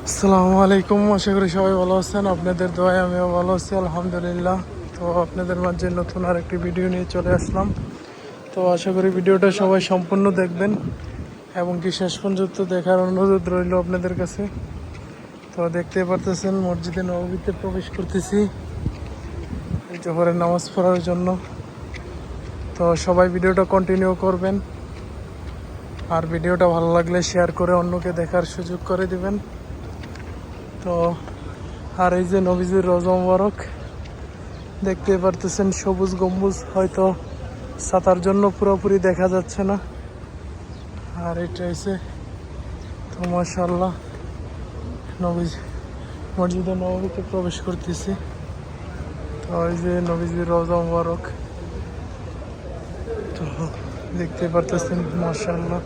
আসসালামু আলাইকুম, আশা করি সবাই ভালো আছেন। আপনাদের দোয়ায় আমিও ভালো আছি আলহামদুলিল্লাহ। তো আপনাদের মাঝে নতুন আর একটি ভিডিও নিয়ে চলে আসলাম। তো আশা করি ভিডিওটা সবাই সম্পূর্ণ দেখবেন এবং কি শেষ পর্যন্ত দেখার অনুরোধ রইল আপনাদের কাছে। তো দেখতে পারতেছেন মসজিদে নববীতে প্রবেশ করতেছি এই জোহরের নামাজ পড়ার জন্য। তো সবাই ভিডিওটা কন্টিনিউ করবেন আর ভিডিওটা ভালো লাগলে শেয়ার করে অন্যকে দেখার সুযোগ করে দিবেন। তো আর এই যে নবীজির রওজা মোবারক দেখতে পারতেছেন, সবুজ গম্বুজ হয়তো ছাতার জন্য পুরোপুরি দেখা যাচ্ছে না। আর এটা হচ্ছে তো মাশাআল্লাহ নবীজি মসজিদে নববীতে প্রবেশ করতেছি। তো এই যে নবীজির রওজা মোবারক তো দেখতে পারতেছেন মাশাআল্লাহ।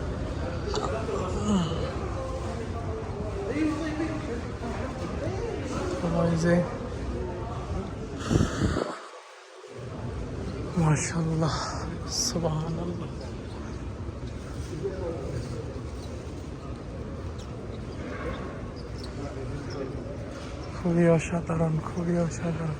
এই যে মাশাআল্লাহ সুবহানাল্লাহ। খুবই অসাধারণ, খুবই অসাধারণ।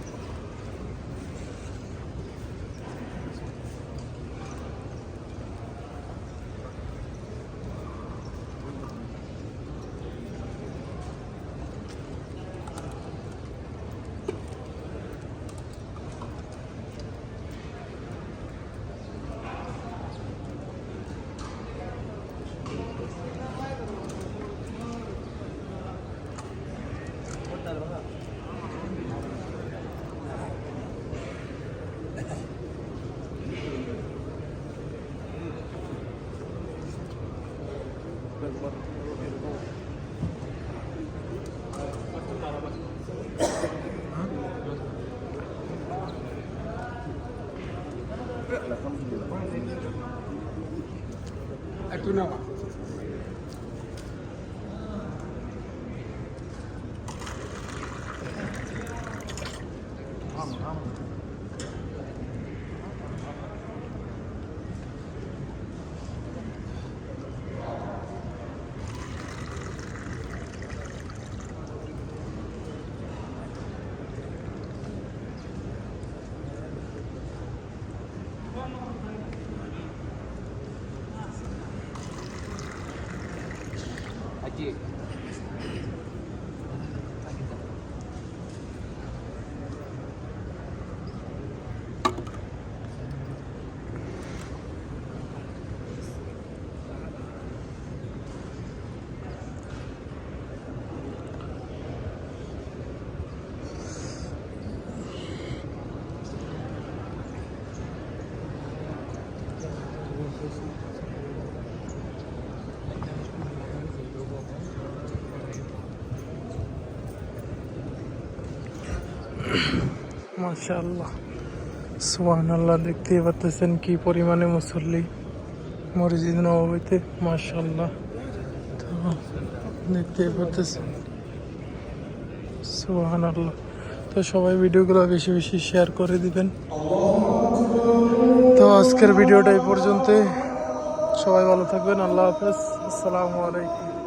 একটু না মাশাআল্লাহ সুবহানাল্লাহ। দেখতেই পাচ্ছেন কি পরিমাণে মুসল্লি মসজিদ নববীতে মাশাআল্লাহ। তো দেখতেই পাচ্ছেন সুবহানাল্লাহ। তো সবাই ভিডিওগুলো বেশি বেশি শেয়ার করে দিবেন। তো আজকের ভিডিওটা এই পর্যন্তই। সবাই ভালো থাকবেন। আল্লাহ হাফেজ। আসসালামু আলাইকুম।